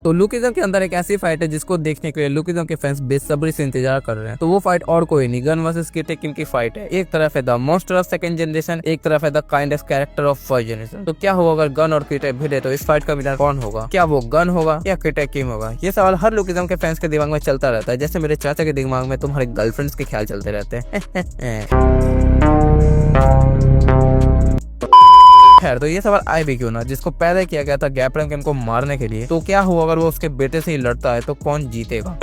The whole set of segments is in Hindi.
तो लुकिज्म के अंदर एक ऐसी फाइट है जिसको देखने के लिए लुकिज्म के फैंस बेसब्री से इंतजार कर रहे हैं। तो वो फाइट और कोई नहीं, गन वर्सेस किटे किम की फाइट है। एक तरफ है the monster of second generation, एक तरफ है the kindest character of first generation. तो क्या होगा अगर गन और किटे भिड़े तो इस फाइट का विनर कौन होगा? क्या वो गन होगा या किटे किम होगा? ये सवाल हर लुकिज्म के फैंस के दिमाग में चलता रहता है, जैसे मेरे चाचा के दिमाग में तुम्हारे गर्लफ्रेंड्स के ख्याल चलते रहते हैं। खैर, तो ये सवाल आए भी क्यों ना, जिसको पैदा किया गया था गैप्रम किम को मारने के लिए, तो क्या हुआ अगर वो उसके बेटे से ही लड़ता है तो कौन जीतेगा?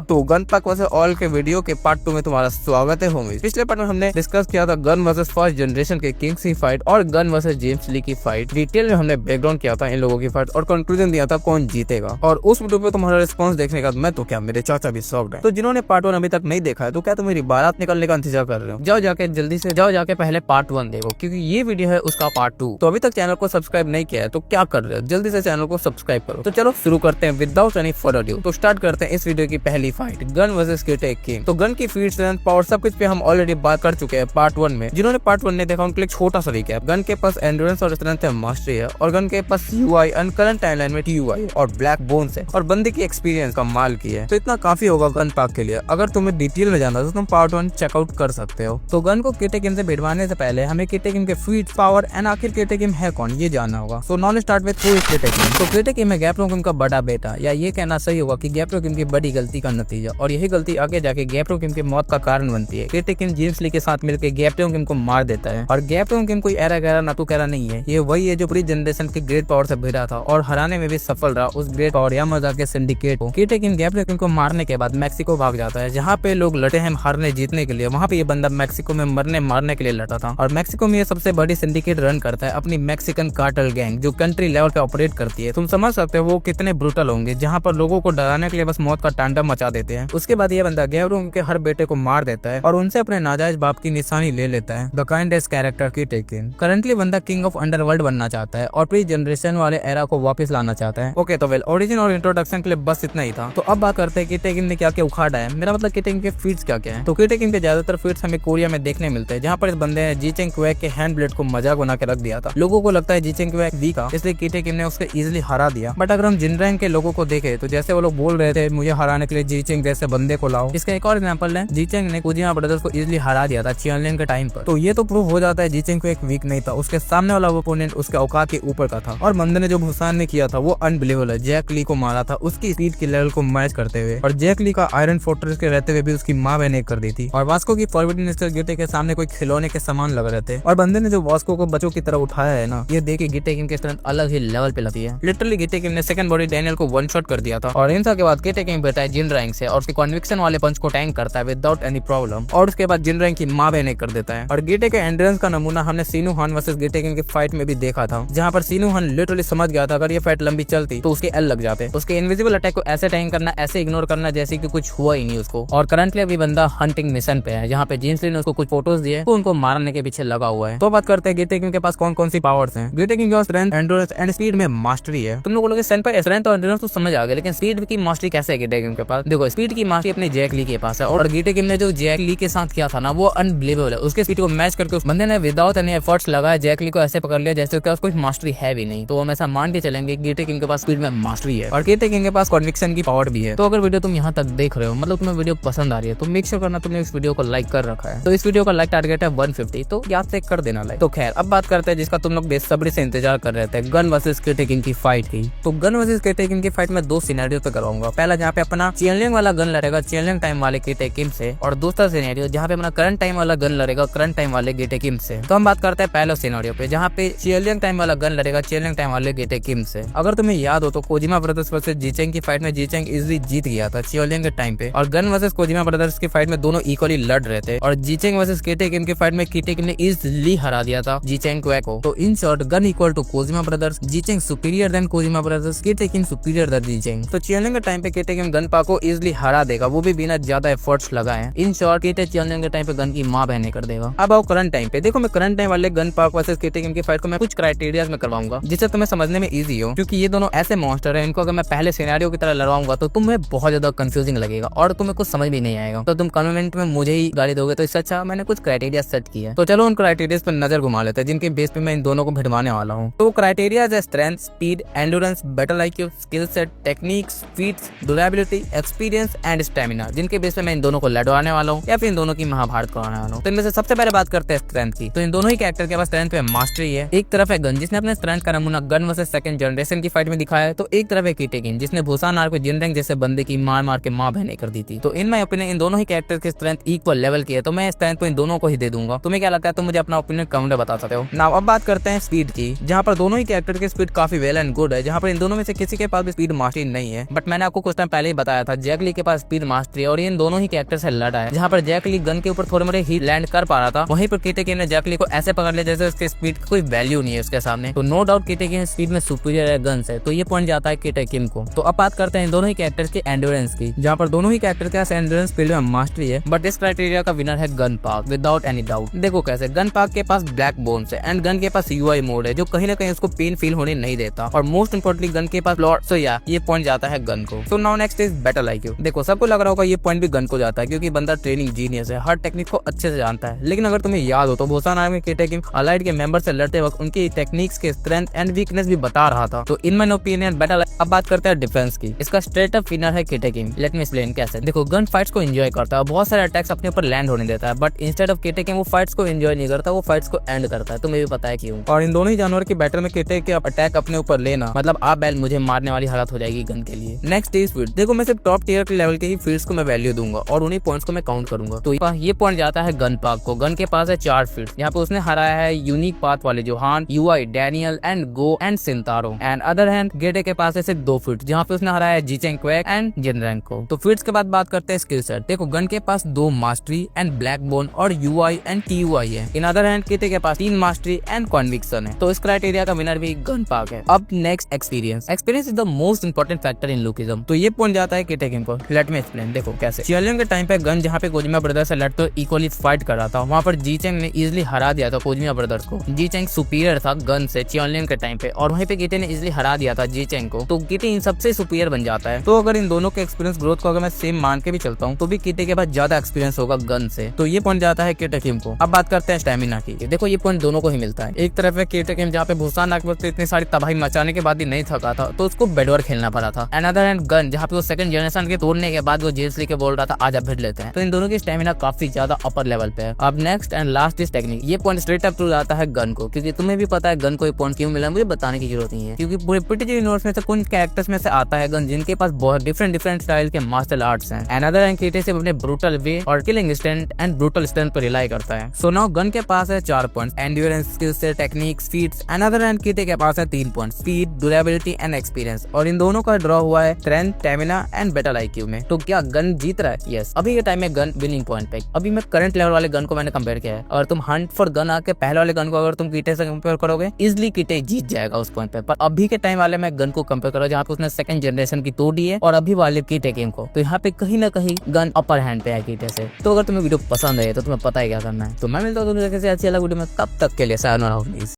तो गन पार्क वर्सेस ऑल के वीडियो के पार्ट 2 में तुम्हारा स्वागत है होंगे। पिछले पार्ट में हमने डिस्कस किया था गन वर्सेस फर्स्ट जनरेशन के किंग्स की फाइट और गन वर्सेस जेम्स ली की फाइट। डिटेल में हमने बैकग्राउंड किया था इन लोगों की फाइट और कंक्लूजन दिया था कौन जीतेगा। और उस वीडियो पे तुम्हारा रिस्पॉन्स देखने का मैं तो क्या मेरे चाचा भी शॉक्ड है। तो जिन्होंने पार्ट 1 अभी तक नहीं देखा है तो क्या तुम मेरी बारात निकलने का इंतजार कर रहे हो? जाओ जाके जल्दी से जाके पहले पार्ट 1 देखो, क्योंकि ये वीडियो है उसका पार्ट 2। तो अभी तक चैनल को सब्सक्राइब नहीं किया है तो क्या कर रहे हो, जल्दी से चैनल को सब्सक्राइब करो। तो चलो शुरू करते हैं विदाउट एनी फर्दर ड्यू। तो स्टार्ट करते हैं इस वीडियो की पहली फाइट, गन वर्सेस किटे किम। तो गन की फीट, स्ट्रेंथ, पावर सब कुछ पे हम ऑलरेडी बात कर चुके हैं पार्ट 1 में। जिन्होंने पार्ट 1 नहीं देखा उनके लिए छोटा सा रिकैप। गन के पास एंड्योरेंस और स्ट्रेंथ है, मास्टरी है, और गन के पास यूआई एंड करंट टाइमलाइन में टीयूआई और ब्लैक बोन्स है, और बंदे की एक्सपीरियंस कमाल की है। तो इतना काफी होगा गन पार्क के लिए। अगर तुम्हें डिटेल में जानना तो तुम पार्ट 1 चेकआउट कर सकते हो। तो गन को किटे किम से भिड़वाने से पहले हमें किटे किम के फीट, पावर एंड आखिर किटे किम है कौन ये जानना होगा। So now start with who is Kitae Kim. तो किटे किम है गैप्रो किम का बड़ा बेटा, या ये कहना सही होगा कि गैप्रो किम की बड़ी गलती का नतीजा, और यही गलती आगे जाके गैप्रो किम की मौत का कारण बनती है। किटे किम जेम्स ली के साथ मिलकर गैप्रो किम को मार देता है, और गैप्रो किम कोई एरा गहरा नाटू कहरा नहीं है। ये वही है जो पूरी जनरेशन के ग्रेट पावर से भिड़ा था और हराने में भी सफल रहा उस ग्रेट पावर या मजाक के सिंडिकेट को। किटे किम गैप्रो किम को मारने के बाद मैक्सिको भाग जाता है, जहाँ पे लोग लड़े हैं हारने जीतने के लिए। वहाँ पे ये बंदा मैक्सिको में मरने मारने के लिए लड़ा था, और मैक्सिको में ये सबसे बड़ी सिंडिकेट रन करता है, अपनी मैक्सिकन कार्टेल गैंग, जो कंट्री लेवल पे ऑपरेट करती है। तुम समझ सकते हो वो कितने ब्रूटल होंगे, जहाँ पर लोगों को डराने के लिए बस मौत का तांडव मचा देते हैं। उसके बाद ये बंदा गैप्रो के हर बेटे को मार देता है और उनसे अपने नाजायज बाप की निशानी ले लेता है। The kindest character Kitae Kim. Currently बंदा किंग ऑफ अंडरवर्ल्ड बनना चाहता है और प्री जनरेशन वाले एरा को वापस लाना चाहता है। ओके, तो वेल ओरिजिन और इंट्रोडक्शन के लिए बस इतना ही था। तो अब बात करते हैं किटे किम ने क्या क्या उखाड़ा है। मेरा मतलब किटे किम के फीट्स क्या क्या है। तो किटे किम के ज्यादातर फीट्स हमें कोरिया में देखने मिलते हैं, जहाँ पर इस बंदे ने जीचेंग क्वेक के हैंड ब्लेड को मजाक बना के रख दिया था। लोगों को लगता है जीचेंग क्वेक वीक था, इसलिए किटे किम ने उसको इजिली हरा दिया। बट अगर हम जिन रैंक के लोगों को देखे तो जैसे वो लोग बोल रहे थे मुझे हराने के लिए जीचेंग जैसे बंदे को लाओ। इसका एक और एग्जांपल है, जीचेंग ने कुजिमा ब्रदर्स को इजिली हरा दिया था चियनलिन के टाइम पर। तो ये तो प्रूव हो जाता है जीचेंग को एक वीक नहीं था, उसके सामने वाला ओपोनेंट उसके औकात के ऊपर का था। और बंदे ने जो भूसान ने किया था वो अनबिलीवेबल है। जैक ली को मारा था उसकी स्पीड की लेवल को मैच करते हुए, और जैक ली का आयरन फोर्ट्रेस के रहते हुए भी उसकी माँ बहन कर दी थी। और वास्को की फॉरवर्डिंग स्टाइल गिटे के सामने कोई खिलौने के सामान लग रहे थे, और बंदे ने जो वास्को को बच्चों की तरह उठाया है ना, ये देख के गिटे किम की स्ट्रेंथ अलग ही लेवल पे लगती है। लिटरली गिटे किम ने सेकंड बॉडी डैनियल को वन शॉट कर दिया था, और इन सब के बाद गिटे किम बैठा है जिन रैंक से और उसके कन्विक्शन वाले पंच को टैंक करता है विदाउट एनी प्रॉब्लम, और उसके बाद जिन रैंक की माँ बहन कर देता है। और गिटे के एंड्रेंस का नमूना हमने सीनू हान वर्सेस गिटे किम की फाइट में भी देखा था, जहाँ पर सीनू हान लिटरली समझ गया था अगर ये फाइट लंबी चलती तो उसके एल लग जाते। उसके इनविजिबल अटैक को ऐसे टैंक करना, ऐसे इग्नोर करना जैसे कि कुछ हुआ ही नहीं उसको। और करंटली अभी बंदा हंटिंग मिशन पे है, जहाँ पे जेम्स ली ने उसको कुछ फोटोज दिए तो उनको मारने के पीछे लगा हुआ है। तो बात करते हैं गिटे किम के पास कौन कौन सी पावर्स हैं। गिटे किम के पास स्ट्रेंथ, एंड्योरेंस एंड स्पीड में मास्टरी है। तुम लोगों के स्ट्रेंथ और एंड्योरेंस तो समझ आ गए, लेकिन स्पीड की मास्टरी कैसे है गिटे किम के पास? देखो, स्पीड की मास्टरी अपने जैक ली के पास है, और गिटे किम ने जो जैक ली के साथ किया था ना वो अनबिलीवेबल है। उसके स्पीड को मैच करके उस बंदे ने विदाउट एनी एफर्ट्स लगाया जैक ली को ऐसे पकड़ लिया जैसे उसके पास कुछ मास्टरी है भी नहीं। तो हम ऐसा मान के चलेंगे गिटे किम के पास स्पीड में मास्टरी है, और गिटे किम के पास कन्विक्शन की पावर भी है। तो अगर वीडियो तुम यहाँ तक देख रहे हो, मतलब तुम्हें वीडियो पसंद आ रही है, तो मेक श्योर करना तुमने इस वीडियो को लाइक कर रखा है। तो इस वीडियो का लाइक टारगेट है 150, तो याद से कर देना लाइक। तो खैर अब बात करते हैं जिसका तुम लोग बेसब्री से इंतजार कर रहे थे, गन वर्सेस किटे किम की फाइट की। तो गन वर्सेस किटे किम की फाइट में दो सिनेरियो तो करवाऊंगा। पहला जहाँ पे अपना चियनलिंग वाला गन लड़ेगा चियनलिंग टाइम वाले किटे किम से, और दूसरा सिनेरियो जहाँ पे अपना करंट टाइम वाला गन लड़ेगा करंट टाइम वाले किटे किम से। तो हम बात करते हैं पहले सिनेरियो पे, जहाँ पे चियनलिंग टाइम वाला गन लड़ेगा चियनलिंग टाइम वाले किटे किम से। अगर तुम्हें याद हो तो कोजिमा ब्रदर्स वर्सेस जीचेंग की फाइट में जीचेंग इजीली जीत गया था चियनलिंग के टाइम पे, और गन वर्सेस कोजिमा ब्रदर्स की फाइट में दोनों इक्वली लड़ रहे थे, और जीचेंग वर्सेस किटे किम की फाइट में किटे किम ने इजीली हरा दिया था जीचेंग को। तो in short gun equal to Kojima brothers, Jichang superior than Kojima brothers, Kitae Kim superior than Jichang. तो चियनलिंग के टाइम पे किटे किम गन पा को इजीली इजिली हरा देगा, वो भी बिना ज्यादा एफर्ट्स लगाए। इन शॉर्ट कीटे चलने के टाइम पे गन की माँ बहने कर देगा। अब आओ करंट टाइम पे, देखो मैं करंट टाइम वाले gun park versus Kite game की फाइट को मैं कुछ क्राइटेरिया में करवाऊंगा जिससे तुम्हें समझने में इजी हो, क्योंकि ये दोनों ऐसे मॉन्स्टर है, इनको अगर मैं पहले सिनेरियो की तरह लड़वाऊंगा तो तुम्हें बहुत ज्यादा कंफ्यूजिंग लगेगा और तुम्हें कुछ समझ भी नहीं आएगा, तो तुम कमेंट में मुझे ही गाली दोगे। तो इससे अच्छा मैंने कुछ क्राइटेरिया सेट किया है, तो चलो उन क्राइटेरिया पर नजर घुमा लेते हैं जिनके बेस पे मैं इन दोनों को भिड़वाने वाला हूँ। तो क्राइटेरिया है strength, speed, endurance, battle IQ, skill set, techniques, feats, durability, experience and stamina, जिनके बेस पे मैं इन दोनों को लड़वाने वाला हूँ या फिर इन दोनों की महाभारत कराने वाला हूँ। तो इनमें से सबसे पहले बात करते हैं स्ट्रेंथ की। तो इन दोनों ही कैरेक्टर के पास स्ट्रेंथ पे मास्टरी है। एक तरफ है गन जिसने अपने स्ट्रेंथ का नमूना गन वर्सेस सेकंड जनरेशन की फाइट में दिखाया है, तो एक तरफ है कीटेकिन जिसने भूसान आर को जिनरैंक जैसे बंदे की मार मार के मां बहने कर दी थी। तो इन माय ओपिनियन इन दोनों ही कैरेक्टर की स्ट्रेंथ इक्वल लेवल की है, तो मैं स्ट्रेंथ को इन दोनों को ही दे दूंगा। तुम्हें क्या लगता है? तुम मुझे अपना ओपिनियन कमेंट में बता सकते हो। नाउ अब बात करते हैं स्पीड की, जहां पर दोनों ही कैरेक्टर की स्पीड काफी वेल एंड गुड है, जहां पर इन दोनों में से किसी के पास भी स्पीड मास्टरी नहीं है। बट मैंने आपको कुछ टाइम पहले ही बताया था जैक ली के पास स्पीड मास्टरी है और इन दोनों ही कैरेक्टर से लड़ा है, जहां पर जैक ली गन के ऊपर थोड़े मोड़े ही लैंड कर पा रहा था, वहीं पर कीटेकिन ने जैक ली को ऐसे पकड़ लिया जैसे उसके स्पीड की कोई वैल्यू नहीं है उसके सामने। तो नो डाउट कीटेकिन स्पीड में सुपीरियर है गन से, तो ये पॉइंट जाता है कीटेकिन को। तो अब बात करते हैं इन दोनों ही कैरेक्टर्स के एंड्योरेंस की, जहां पर दोनों ही कैरेक्टर के एंड्योरेंस फील्ड में मास्टरी है। बट इस क्राइटेरिया का विनर है gun park without any doubt. देखो कैसे, गन पार्क के पास ब्लैक बोन्स है एंड गन के पास यूआई मोड है जो कहीं ना कहीं उसको पेन फील होने नहीं देता, और मोस्ट इंपोर्टेंटली गन के पास लॉर्ड। सो या ये पॉइंट जाता है गन को। So now next is battle IQ. देखो सबको लग रहा होगा ये पॉइंट भी गन को जाता है, क्योंकि बंदा ट्रेनिंग जीनियस है, हर टेक्निक को अच्छे से जानता है। लेकिन अगर तुम्हें याद हो तो भूसान आर्मी कीटेकिन अलाइड के मेंबर से लड़ते वक्त उनकी टेक्निक्स के स्ट्रेंथ एंड वीकनेस भी बता रहा था। तो इन माय ओपिनियन बैटल। अब बात करते हैं डिफेंस की, इसका स्ट्रेट अप विनर है कीटेकिन। लेट मी एक्सप्लेन कैसे। देखो गन फाइट्स को एंजॉय करता है, बहुत सारे अटैक्स अपने ऊपर लैंड होने देता है, बट इंस्टेड ऑफ कीटेकिन वो फाइट्स को एंजॉय नहीं करता, वो फाइट्स को एंड करता है। तुम्हें भी पता है क्यों। और इन दोनों ही जानवर की बैटल में कीटेकिन के अटैक अपने ऊपर लेना मतलब आप बैल मुझे मारने वाली हालत हो जाएगी गन के लिए। Next is field. देखो मैं सिर्फ टॉप टियर के लेवल के ही फील्ड्स को मैं वैल्यू दूंगा और उन्हीं पॉइंट्स को मैं काउंट करूंगा। तो ये पॉइंट जाता है गन पार्क को। गन के पास है 4 फील्ड, यहाँ पे उसने हराया है यूनिक पाथ वाले Johan, UI, Daniel and Goo and Shintaro. And other hand गेटे के पास है सिर्फ 2 फील्ड, जहाँ पे उसने हराया है जीचेंग क्वेक एंड जिनरैंक को। तो फील्ड्स के बाद बात करते हैं स्किल सेट। देखो गन के पास 2 मास्टरी एंड ब्लैक बोन और यूआई एंड टीयूआई है। इन अदर हैंड कीटे के पास 3 मास्टरी एंड कॉन्विक्शन है। तो इस क्राइटेरिया का विनर भी गन पार्क है। अब next experience. Experience is the most important factor in lookism. तो ये पॉइंट जाता है कीटेकिन को। Let me explain. देखो कैसे। चियरलिंग के टाइम पे गन जहाँ पे कोजिमा ब्रदर से लड़ते इक्वली फाइट कर रहा था, वहाँ पर जीचेंग ने इजिली हरा दिया था कोजिमा ब्रदर्स को। जीचेंग सुपीरियर था गन से चियरलिंग के टाइम पे, और वहीं पे कीटे ने इजिली हरा दिया था जीचेंग को। तो कीटे इन सबसे सुपीरियर बन जाता है। तो अगर इन दोनों के एक्सपीरियंस ग्रोथ को अगर मैं सेम मान के भी चलता हूँ तो भी कीटे के पास ज्यादा एक्सपीरियंस होगा गन से। तो ये पॉइंट जाता है कीटेकिन को। अब बात करते हैं स्टेमिना की। देखो ये पॉइंट दोनों को ही मिलता है। एक तरफ है कीटेकिन जहाँ पे भूसान आग वक्त इतनी सारी तबाही मचाने के बाद भी नहीं थका था, तो उसको बेडवर खेलना पड़ा था। अनदर हैंड गन जहाँ पे वो सेकंड जनरेशन के तोड़ने के बाद वो जेल्स लेके बोल रहा था आजा भिड़ लेते हैं। तो इन दोनों की स्टेमिना काफी ज्यादा अपर लेवल पे है। अब next and last is technique. ये पॉइंट स्ट्रेट अप टू जाता है गन को, क्योंकि तुम्हें भी पता है गन को ये पॉइंट क्यों मिला, मुझे बताने की जरूरत नहीं है, क्योंकि पूरे पीटीजी यूनिवर्स में से कुछ कैरेक्टर्स में से आता है गन जिनके पास बहुत डिफरेंट स्टाइल के मार्शल आर्ट्स हैं। अनदर हैंड कीटे से अपने ब्रूटल वे और killing strength and brutal strength पर रिलाई करता है। सो नाउ गन के पास है 4 पॉइंट्स, एंड्योरेंस, स्किल से, technique, feats. Another hand Kite के पास है 3 points, speed, durability and experience. और इन दोनों का ड्रॉ हुआ है strength, stamina and battle IQ में। तो क्या गन जीत रहा है? यस। अभी के टाइम में गन विनिंग पॉइंट पे। अभी मैं करंट लेवल वाले गन को मैंने कंपेयर किया है, और तुम हंट फॉर गन आके पहले वाले गन को अगर तुम कीटे से कंपेयर करोगे इजिली कीटे जीत जाएगा उस पॉइंट पे। पर अभी के टाइम वाले मैं गन को कंपेयर करो जहाँ पे उसने सेकंड जनरेशन की तोड़ी है, और अभी वाले कीटे गेम को, तो यहाँ पे कहीं ना कहीं गन अपर हैंड पे है कीटे से। तो अगर तुम्हें वीडियो पसंद है तो तुम्हें पता है क्या करना है। तो मैं मिलता हूँ तुम्हें किसी अच्छी अलग वीडियो में, तब तक के लिए सायोनारा।